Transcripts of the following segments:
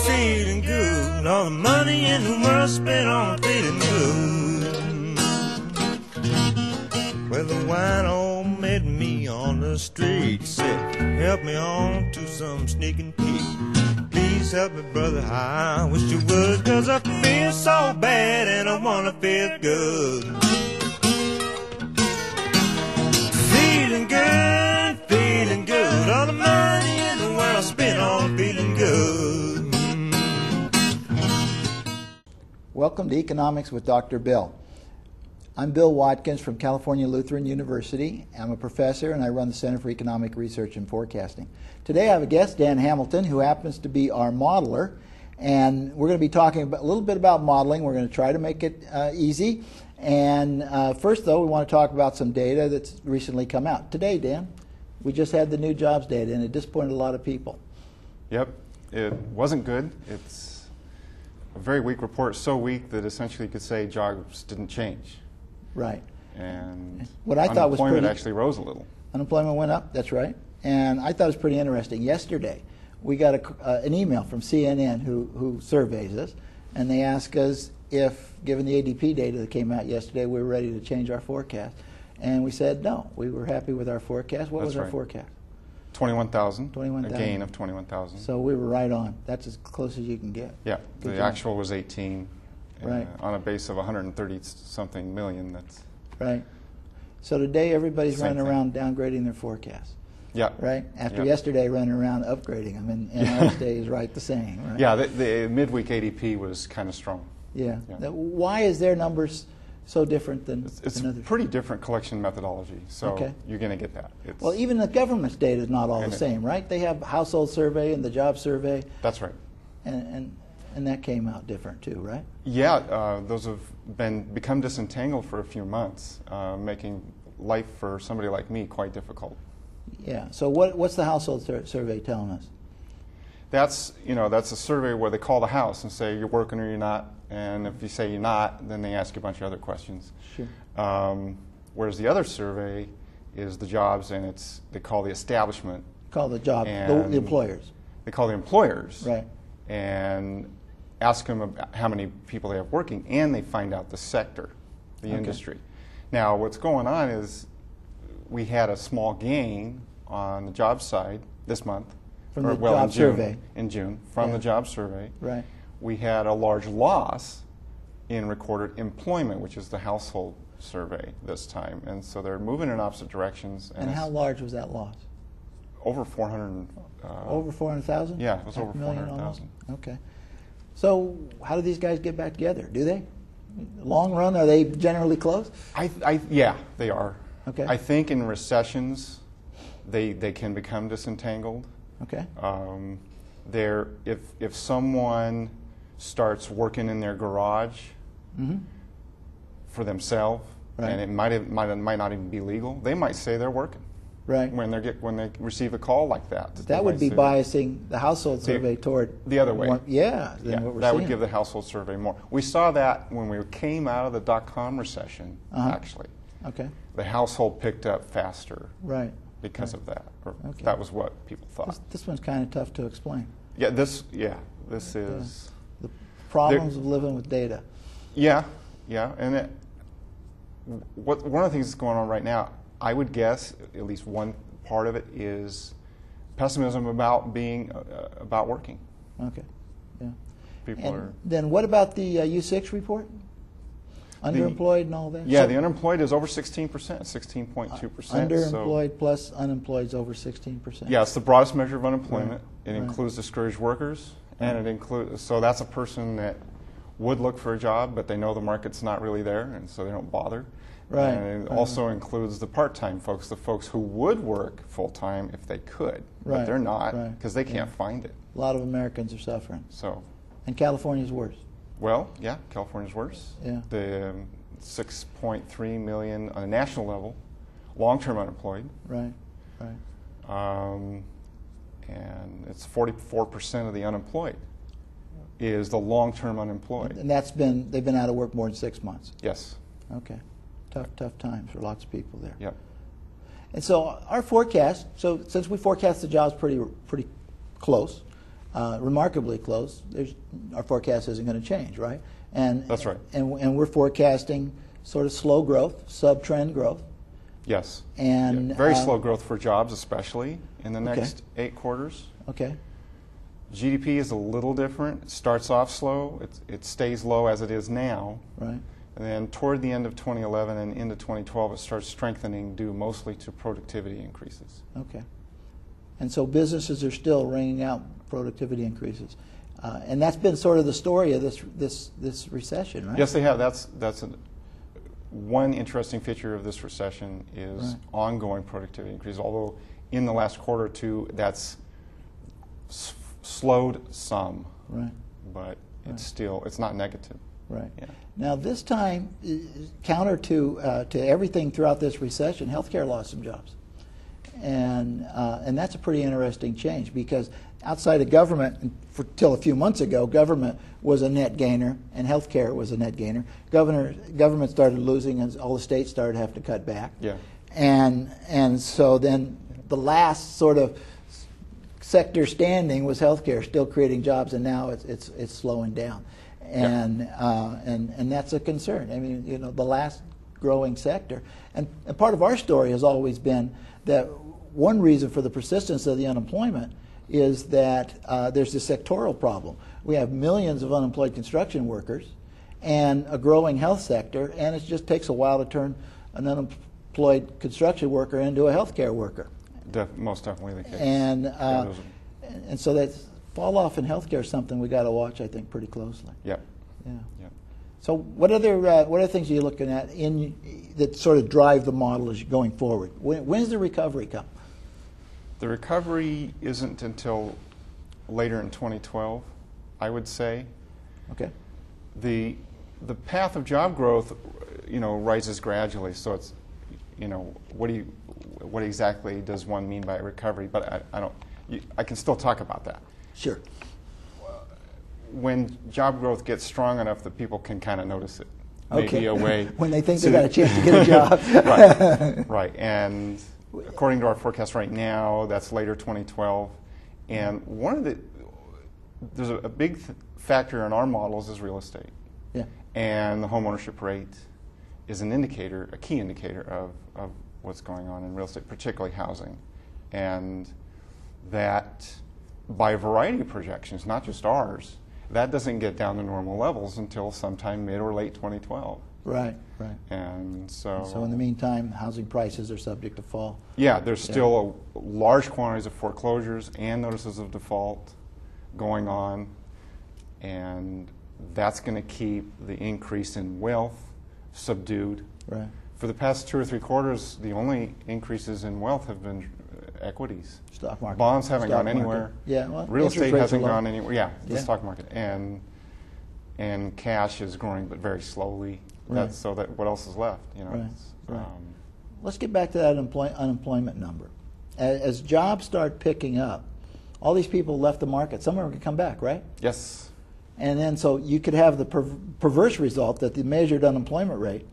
Feeling good. All the money in the world spent on feeling good. Well, the wine old met me on the street. Said, help me on to some sneaking peek. Please help me, brother, I wish you would. 'Cause I feel so bad and I wanna feel good. Feeling good. All the money in the world spent on feeling good. Welcome to Economics with Dr. Bill. I'm Bill Watkins from California Lutheran University. I'm a professor and I run the Center for Economic Research and Forecasting. Today I have a guest, Dan Hamilton, who happens to be our modeler. And we're going to be talking a little bit about modeling. We're going to try to make it easy. And first, though, we want to talk about some data that's recently come out. Today, Dan, we just had the new jobs data, and it disappointed a lot of people. Yep, it wasn't good. It's a very weak report, so weak that essentially you could say jobs didn't change. Right. And what I thought was unemployment actually rose a little. Unemployment went up, that's right. And I thought it was pretty interesting. Yesterday, we got an email from CNN who surveys us, and they asked us if, given the ADP data that came out yesterday, we were ready to change our forecast. And we said no. We were happy with our forecast. What was our forecast? 21,000. 21,000. A gain of 21,000. So we were right on. That's as close as you can get. Yeah. Good the job. actual was 18. Right. On a base of 130-something million. That's right. So today everybody's Same running thing. around downgrading their forecast. Yeah. Right? After Yeah. yesterday running around upgrading them, and our stays right the same. Right? Yeah, the midweek ADP was kind of strong. Yeah. Yeah. Now, why is their numbers so different than It's a others? pretty different collection methodology, so Okay. you're going to get that. It's, Well, even the government's data is not all the And same, right? They have household survey and the job survey, that's right. and that came out different too, right? Yeah, those have become disentangled for a few months, making life for somebody like me quite difficult. Yeah. So what's the household survey telling us? That's a survey where they call the house and say you're working or you're not, and if you say you're not, then they ask you a bunch of other questions. Sure. Whereas the other survey is the jobs, and they call the establishment. Call the job, the And employers. They call the employers. Right. And ask them about how many people they have working, and they find out the sector, the industry. Now, what's going on is we had a small gain on the job side this month. From or, the well, job in June, survey. In June, from Yeah. the job survey. Right. We had a large loss in recorded employment, which is the household survey this time. And so they're moving in opposite directions. And how large was that loss? Over 400. Over 400,000? Yeah, it was over 500,000 almost? 400,000. Okay. So how do these guys get back together? Do they? Long run, are they generally close? Yeah, they are. Okay. I think in recessions, they can become disentangled. Okay. If someone starts working in their garage for themselves, Right. and it might not even be legal, they might say they're working Right. when they receive a call like that. That They would might be say biasing the household survey toward the other way. more, than Yeah, what we're that seeing. would give the household survey more. We saw that when we came out of the dot-com recession, actually. Okay. The household picked up faster Right. because of that. Or Okay. that was what people thought. This one's kind of tough to explain. This is. The problems of living with data. Yeah, and one of the things that's going on right now, I would guess at least one part of it is pessimism about about working. Okay. Yeah. People And are. then what about the U6 report? Underemployed and all that? Yeah, So the unemployed is over 16%, 16.2%. underemployed plus unemployed is over 16%. Yeah, it's the broadest measure of unemployment. Right. It includes discouraged workers, and it includes, so that's a person that would look for a job, but they know the market's not really there, and so they don't bother. Right. And it also includes the part-time folks, the folks who would work full-time if they could, but Right, they're not right. because they can't find it. A lot of Americans are suffering. So, And California's worse. well, yeah, California's worse. Yeah. The 6.3 million on a national level, long-term unemployed. Right. And it's 44% of the unemployed is the long-term unemployed. And they've been out of work more than 6 months. Yes. Okay. Tough times for lots of people there. Yep. And so our forecast, so since we forecast the jobs pretty close, remarkably close, our forecast isn't going to change, right? And That's right. And we're forecasting sort of slow growth, sub-trend growth. Yes. And Yeah. Very slow growth for jobs, especially in the next 8 quarters. Okay. GDP is a little different. It starts off slow. It stays low as it is now. Right. And then toward the end of 2011 and into 2012, it starts strengthening due mostly to productivity increases. Okay. And so businesses are still wringing out productivity increases. And that's been sort of the story of this recession, right? Yes, they have. That's one interesting feature of this recession is ongoing productivity increase, although in the last quarter or two, that's slowed some. Right. But it's not negative. Right. Yeah. Now, this time, counter to everything throughout this recession, healthcare lost some jobs, and that's a pretty interesting change because outside of government, till a few months ago, government was a net gainer and healthcare was a net gainer. Government started losing, and all the states started having to cut back. Yeah. And so then the last sort of sector standing was healthcare, still creating jobs, and now it's slowing down. And that's a concern. I mean, you know, the last growing sector. And part of our story has always been that one reason for the persistence of the unemployment is that there's this sectoral problem. We have millions of unemployed construction workers and a growing health sector, and it just takes a while to turn an unemployed construction worker into a healthcare worker. Most definitely the case. And so that fall off in healthcare is something we got to watch, I think, pretty closely. Yep. Yeah. Yep. So what other things are you looking at that sort of drive the model as you're going forward? When's the recovery come? The recovery isn't until later in 2012, I would say. Okay. The path of job growth, you know, rises gradually. So it's, you know, what exactly does one mean by recovery? But I can still talk about that. Sure. When job growth gets strong enough that people can kind of notice it. Maybe a way. When they think they got a chance to get a job. Right. Right. And according to our forecast right now, that's later 2012. And there's a big factor in our models is real estate. Yeah. And the home ownership rate is an indicator, a key indicator of what's going on in real estate, particularly housing. And that, by a variety of projections, not just ours, that doesn't get down to normal levels until sometime mid or late 2012. Right, right. And so in the meantime, housing prices are subject to fall. Yeah, there's still large quantities of foreclosures and notices of default going on, and that's going to keep the increase in wealth subdued. Right. For the past 2 or 3 quarters, the only increases in wealth have been equities. Stock market. Bonds haven't Stock gone market. anywhere. Yeah, well, real interest estate rates hasn't are low. gone anywhere. Yeah, the Yeah. stock market and cash is growing, but very slowly. Right. So that what else is left? You know. Right, it's, right. Let's get back to that unemployment number. As jobs start picking up, all these people left the market. Some of them can come back, right? Yes. And then so you could have the perverse result that the measured unemployment rate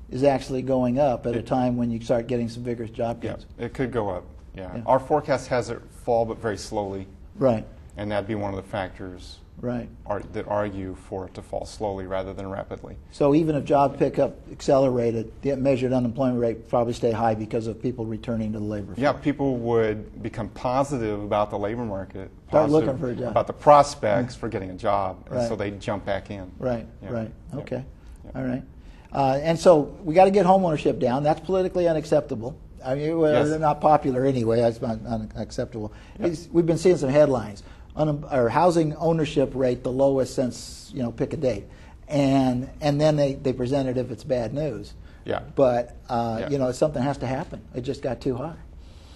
is actually going up at a time when you start getting some vigorous job Yeah, gains. it could go up. Yeah. Yeah. Our forecast has it fall, but very slowly, Right, and that'd be one of the factors right. that argue for it to fall slowly rather than rapidly. So even if job pickup accelerated, the measured unemployment rate would probably stay high because of people returning to the labor force. Yeah, people would become positive about the labor market, Start positive looking for a job. about the prospects for getting a job, and Right. so they'd jump back in. Right, Yeah. right. Yeah. Okay. Yeah. All right. And so we got to get home ownership down. That's politically unacceptable. I mean, Yes. they're not popular anyway. That's not unacceptable. We've been seeing some headlines. Our housing ownership rate, the lowest since, pick a date. And then they present it if it's bad news. Yeah. But, Yeah. something has to happen. It just got too high.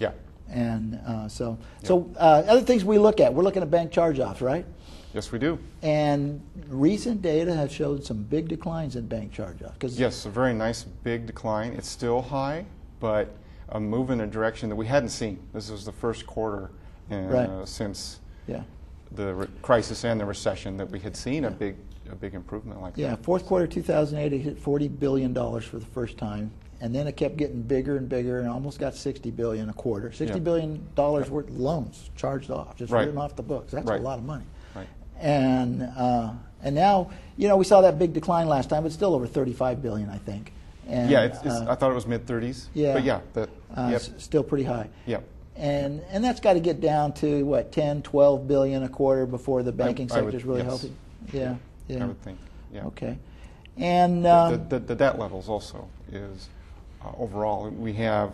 Yeah. And other things we look at, we're looking at bank charge-offs, right? Yes, we do. And recent data has showed some big declines in bank charge-offs. Yes, a very nice big decline. It's still high, but a move in a direction that we hadn't seen. This was the first quarter Right. since Yeah. the crisis and the recession that we had seen a big improvement like Yeah, that. fourth quarter 2008, it hit $40 billion for the first time. and then it kept getting bigger and bigger, and almost got $60 billion a quarter. $60 billion worth of loans charged off, just written off the books. That's a lot of money. Right. And now, we saw that big decline last time, but still over $35 billion, I think. And, yeah, I thought it was mid-30s. Yeah. But yeah, still pretty high. Yep. And that's got to get down to what, 10, 12 billion a quarter before the banking sector is really yes. healthy. Yeah. I would think. Yeah. Okay. And the debt levels also is overall we have,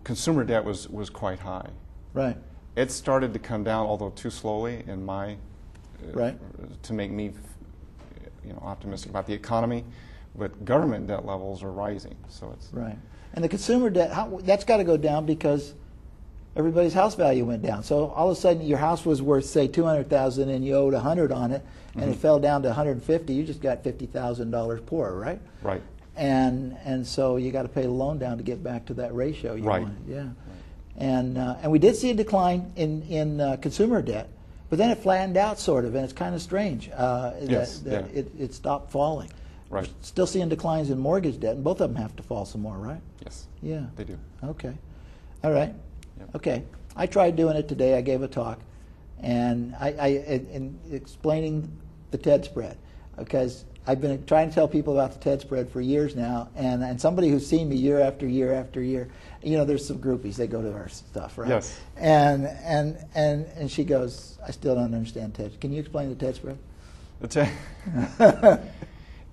consumer debt was quite high. right. It started to come down, although too slowly, in my Right. to make me optimistic about the economy. But government debt levels are rising, so it's Right. And the consumer debt, that's got to go down because everybody's house value went down. So all of a sudden your house was worth, say, $200,000 and you owed $100 on it, and it fell down to $150. You just got $50,000 poorer, right? right. And so you got to pay the loan down to get back to that ratio you Right. wanted. Yeah. And we did see a decline in consumer debt, but then it flattened out sort of, and it's kind of strange that it stopped falling. Right. We're still seeing declines in mortgage debt, and both of them have to fall some more, right? Yes. Yeah. They do. Okay. All right. Yep. Okay. I tried doing it today. I gave a talk, and in explaining the TED spread, because I've been trying to tell people about the TED spread for years now, and somebody who's seen me year after year after year, there's some groupies, they go to our stuff, right? Yes. And she goes, I still don't understand TED. Can you explain the TED spread?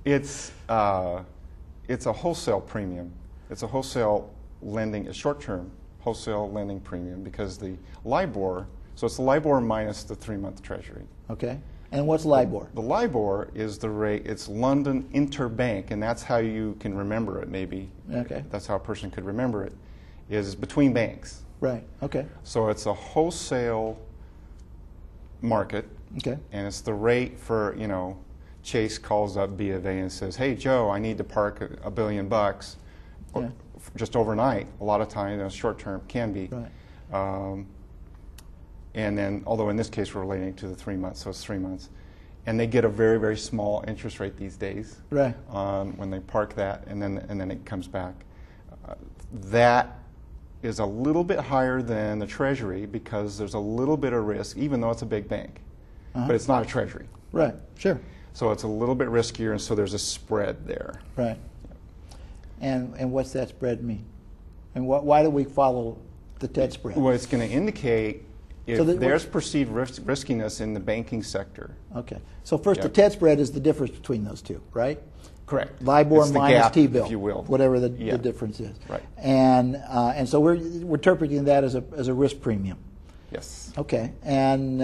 It's a wholesale premium. It's a wholesale lending, a short-term wholesale lending premium, because the LIBOR, so it's the LIBOR minus the 3-month Treasury. Okay. And what's LIBOR? The LIBOR is the rate, it's London Interbank, and that's how you can remember it maybe. Okay. That's how a person could remember it, is between banks. Right. Okay. So it's a wholesale market, Okay. and it's the rate for, Chase calls up B of A and says, hey, Joe, I need to park $1 billion Yeah. just overnight. A lot of times, short term can be. Right. And then, although in this case we're relating to the 3 months, so it's 3 months. And they get a very, very small interest rate these days Right. when they park that, and then it comes back. That is a little bit higher than the Treasury because there's a little bit of risk, even though it's a big bank. But it's not a Treasury. Right. Sure. So it's a little bit riskier, and so there's a spread there. Right. And what's that spread mean? And why do we follow the TED spread? Well, it's going to indicate if So there's perceived riskiness in the banking sector. Okay. So first, the Yep. TED spread is the difference between those two, right? Correct. LIBOR It's the minus gap, T-bill, if you will. whatever the Yeah. difference is. Right. And so we're interpreting that as a risk premium. Yes. Okay. And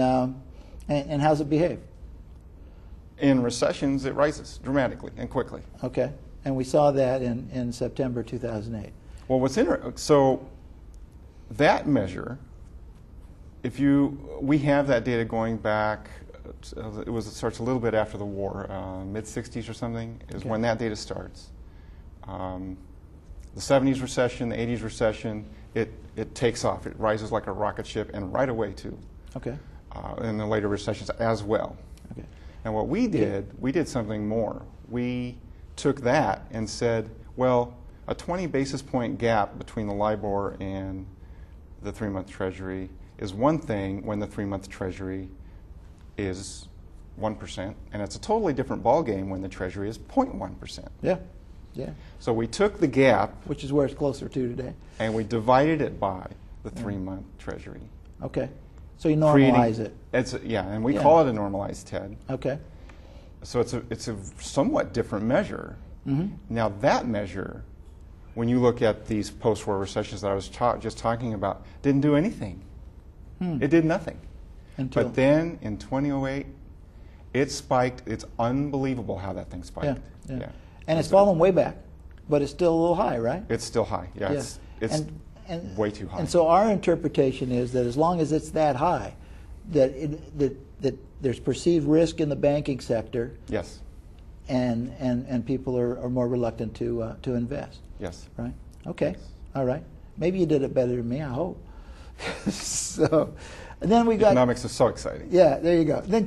how's it behave? In recessions, it rises dramatically and quickly. Okay. And we saw that in September 2008. Well, what's interesting, so that measure, we have that data going back, it starts a little bit after the war, mid-60s or something, is Okay. when that data starts. The 70s recession, the 80s recession, it takes off. It rises like a rocket ship, and right away, too, Okay. in the later recessions as well. Okay. And what we did something more. We took that and said, well, a 20 basis point gap between the LIBOR and the 3-month Treasury is one thing when the 3-month Treasury is 1%, and it's a totally different ballgame when the Treasury is 0.1%. Yeah. Yeah. So we took the gap Which is where it's closer to today. and we divided it by the 3-month Treasury. Okay. So you normalize it. And we Yeah. call it a normalized TED. Okay. So it's a somewhat different measure. Mm-hmm. Now that measure, when you look at these post-war recessions that I was just talking about, didn't do anything. It did nothing. Until But then in 2008, it spiked. It's unbelievable how that thing spiked. Yeah. And it's fallen way back, but it's still a little high, right? It's still high. Yeah, Yeah. it's And way too high. And so our interpretation is that as long as it's that high, that there's perceived risk in the banking sector, Yes. and people are more reluctant to invest, Yes. right? Okay, all right. Maybe you did it better than me, I hope. So, and then we got Economics is so exciting. yeah. There you go. Then